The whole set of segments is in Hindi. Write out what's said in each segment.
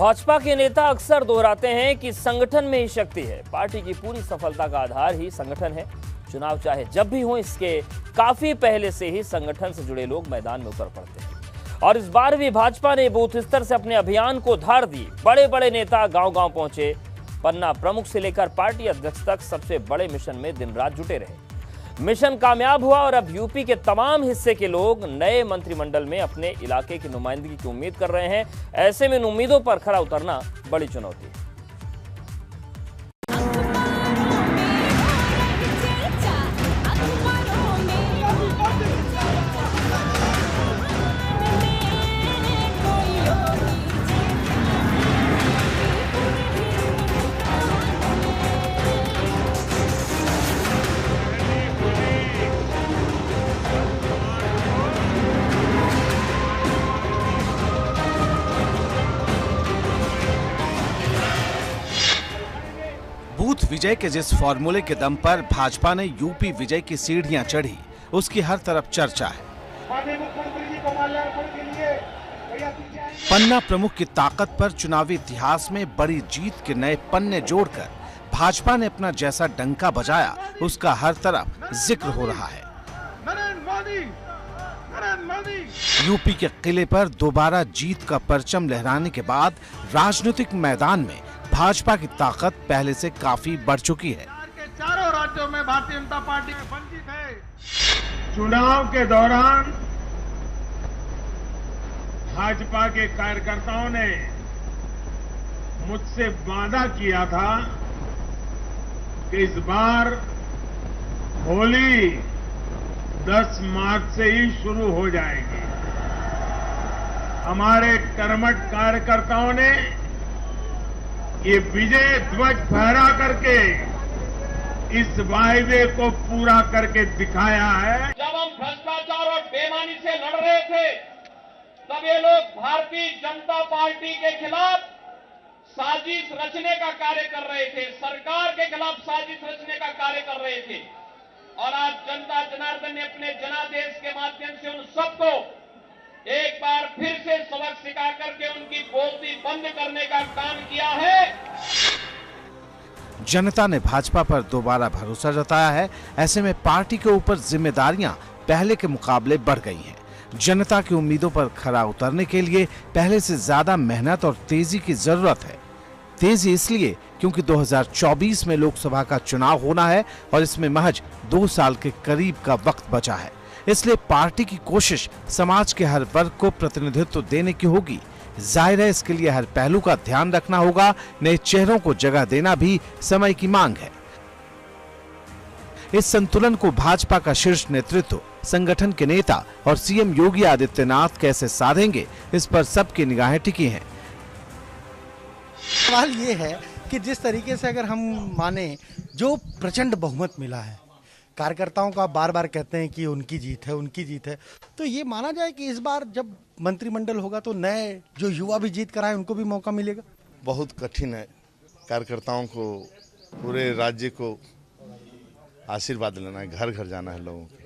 भाजपा के नेता अक्सर दोहराते हैं कि संगठन में ही शक्ति है। पार्टी की पूरी सफलता का आधार ही संगठन है। चुनाव चाहे जब भी हो, इसके काफी पहले से ही संगठन से जुड़े लोग मैदान में उतर पड़ते हैं। और इस बार भी भाजपा ने बूथ स्तर से अपने अभियान को धार दी। बड़े बड़े नेता गांव-गांव पहुंचे। पन्ना प्रमुख से लेकर पार्टी अध्यक्ष तक सबसे बड़े मिशन में दिन रात जुटे रहे। मिशन कामयाब हुआ और अब यूपी के तमाम हिस्से के लोग नए मंत्रिमंडल में अपने इलाके की नुमाइंदगी की उम्मीद कर रहे हैं। ऐसे में इन उम्मीदों पर खरा उतरना बड़ी चुनौती है। बूथ विजय के जिस फॉर्मूले के दम पर भाजपा ने यूपी विजय की सीढ़ियां चढ़ी, उसकी हर तरफ चर्चा है। पन्ना प्रमुख की ताकत पर चुनावी इतिहास में बड़ी जीत के नए पन्ने जोड़कर भाजपा ने अपना जैसा डंका बजाया, उसका हर तरफ जिक्र हो रहा है। यूपी के किले पर दोबारा जीत का परचम लहराने के बाद राजनीतिक मैदान में भाजपा की ताकत पहले से काफी बढ़ चुकी है। चारों राज्यों में भारतीय जनता पार्टी वंचित है। चुनाव के दौरान भाजपा के कार्यकर्ताओं ने मुझसे वादा किया था कि इस बार होली 10 मार्च से ही शुरू हो जाएगी। हमारे कर्मठ कार्यकर्ताओं ने ये विजय ध्वज फहरा करके इस वायदे को पूरा करके दिखाया है। जब हम भ्रष्टाचार और बेईमानी से लड़ रहे थे, तब ये लोग भारतीय जनता पार्टी के खिलाफ साजिश रचने का कार्य कर रहे थे, सरकार के खिलाफ साजिश रचने का कार्य कर रहे थे। और आज जनता जनार्दन ने अपने जनादेश के माध्यम से उन सबको एक बार फिर से सबक सिखा करके उनकी बोलती बंद करने का काम किया है। जनता ने भाजपा पर दोबारा भरोसा जताया है। ऐसे में पार्टी के ऊपर जिम्मेदारियां पहले के मुकाबले बढ़ गई हैं। जनता की उम्मीदों पर खरा उतरने के लिए पहले से ज्यादा मेहनत और तेजी की जरूरत है। तेजी इसलिए क्योंकि 2024 में लोकसभा का चुनाव होना है और इसमें महज 2 साल के करीब का वक्त बचा है। इसलिए पार्टी की कोशिश समाज के हर वर्ग को प्रतिनिधित्व देने की होगी। जाहिर है, इसके लिए हर पहलू का ध्यान रखना होगा। नए चेहरों को जगह देना भी समय की मांग है। इस संतुलन को भाजपा का शीर्ष नेतृत्व, संगठन के नेता और सीएम योगी आदित्यनाथ कैसे साधेंगे, इस पर सबकी निगाहें टिकी हैं। सवाल ये है कि जिस तरीके से अगर हम माने, जो प्रचंड बहुमत मिला है, कार्यकर्ताओं का बार बार कहते हैं कि उनकी जीत है, उनकी जीत है, तो ये माना जाए कि इस बार जब मंत्रिमंडल होगा तो नए जो युवा भी जीत कर आए उनको भी मौका मिलेगा। बहुत कठिन है कार्यकर्ताओं को, पूरे राज्य को आशीर्वाद लेना है, घर घर जाना है लोगों के।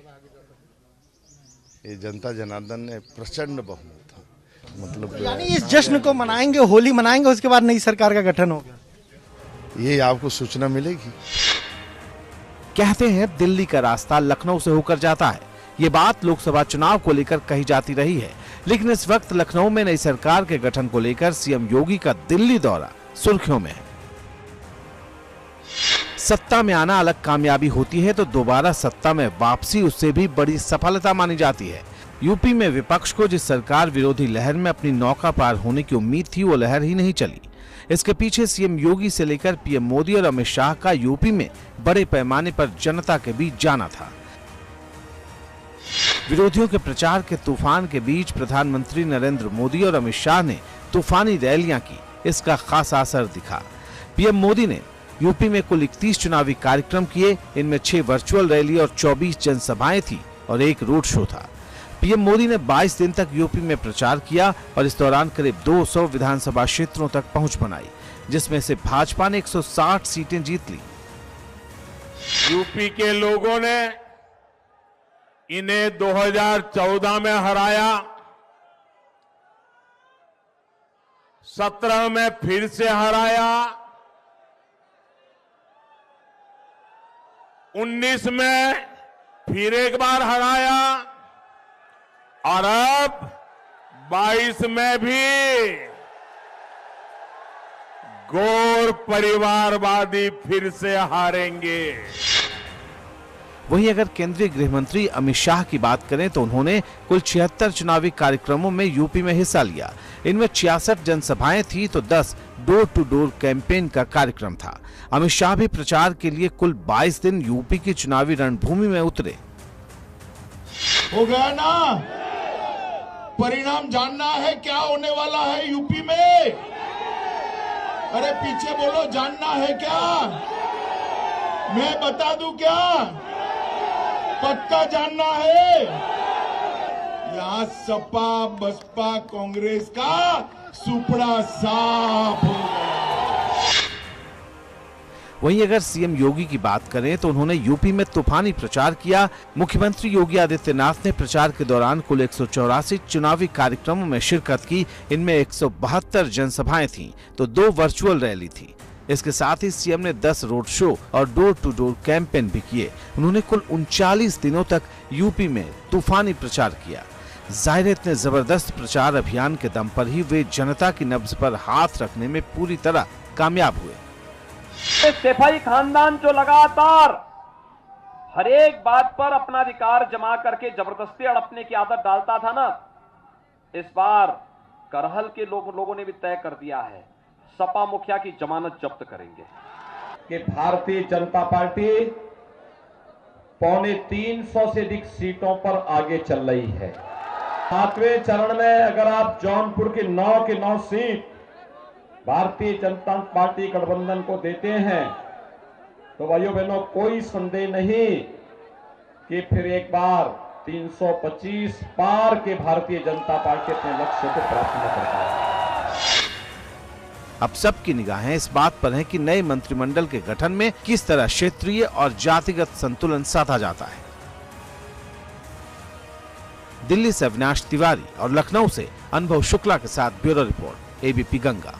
ये जनता जनार्दन ने प्रचंड बहुमत था, मतलब यानी इस जश्न को मनाएंगे, होली मनाएंगे, उसके बाद नई सरकार का गठन होगा। ये आपको सूचना मिलेगी। कहते हैं दिल्ली का रास्ता लखनऊ से होकर जाता है। ये बात लोकसभा चुनाव को लेकर कही जाती रही है, लेकिन इस वक्त लखनऊ में नई सरकार के गठन को लेकर सीएम योगी का दिल्ली दौरा सुर्खियों में है। सत्ता में आना अलग कामयाबी होती है तो दोबारा सत्ता में वापसी उससे भी बड़ी सफलता मानी जाती है। यूपी में विपक्ष को जिस सरकार विरोधी लहर में अपनी नौका पार होने की उम्मीद थी, वो लहर ही नहीं चली। इसके पीछे सीएम योगी से लेकर पीएम मोदी और अमित शाह का यूपी में बड़े पैमाने पर जनता के बीच जाना था। विरोधियों के प्रचार के तूफान के बीच प्रधानमंत्री नरेंद्र मोदी और अमित शाह ने तूफानी रैलियां की, इसका खासा असर दिखा। पीएम मोदी ने यूपी में कुल 31 चुनावी कार्यक्रम किए। इनमें 6 वर्चुअल रैली और 24 जनसभाएं थी और 1 रोड शो था। पीएम मोदी ने 22 दिन तक यूपी में प्रचार किया और इस दौरान करीब 200 विधानसभा क्षेत्रों तक पहुंच बनाई, जिसमें से भाजपा ने 160 सीटें जीत ली। यूपी के लोगों ने इन्हें 2014 में हराया, 17 में फिर से हराया, 19 में फिर एक बार हराया और अब 22 में भी गौर परिवारवादी फिर से हारेंगे। वहीं अगर केंद्रीय गृह मंत्री अमित शाह की बात करें तो उन्होंने कुल 76 चुनावी कार्यक्रमों में यूपी में हिस्सा लिया। इनमें 66 जनसभाएं थी तो 10 डोर टू डोर कैंपेन का कार्यक्रम था। अमित शाह भी प्रचार के लिए कुल 22 दिन यूपी की चुनावी रणभूमि में उतरे। हो गया ना, परिणाम जानना है क्या होने वाला है यूपी में? अरे पीछे बोलो, जानना है क्या? मैं बता दूं क्या? पक्का जानना है? यहाँ सपा बसपा कांग्रेस का सुपड़ा साफ हो गया। वहीं अगर सीएम योगी की बात करें तो उन्होंने यूपी में तूफानी प्रचार किया। मुख्यमंत्री योगी आदित्यनाथ ने प्रचार के दौरान कुल 184 चुनावी कार्यक्रमों में शिरकत की। इनमें 172 जनसभाएं थीं तो 2 वर्चुअल रैली थी। इसके साथ ही सीएम ने 10 रोड शो और डोर टू डोर कैंपेन भी किए। उन्होंने कुल 39 दिनों तक यूपी में तूफानी प्रचार किया। जाहिर है इतने जबरदस्त प्रचार अभियान के दम पर ही वे जनता की नब्ज पर हाथ रखने में पूरी तरह कामयाब हुए। सैफई खानदान जो लगातार हर एक बात पर अपना अधिकार जमा करके जबरदस्ती अड़पने की आदत डालता था ना, इस बार करहल के लोगों ने भी तय कर दिया है, सपा मुखिया की जमानत जब्त करेंगे। कि भारतीय जनता पार्टी 350 से अधिक सीटों पर आगे चल रही है। 7वें चरण में अगर आप जौनपुर की 9 की 9 सीट भारतीय जनता पार्टी गठबंधन को देते हैं तो भाइयों बहनों, कोई संदेह नहीं कि फिर एक बार 325 पार के भारतीय जनता पार्टी अपने लक्ष्य को प्राप्त न कर पाए। अब सबकी निगाहें इस बात पर हैं कि नए मंत्रिमंडल के गठन में किस तरह क्षेत्रीय और जातिगत संतुलन साधा जाता है। दिल्ली से अविनाश तिवारी और लखनऊ से अनुभव शुक्ला के साथ ब्यूरो रिपोर्ट, एबीपी गंगा।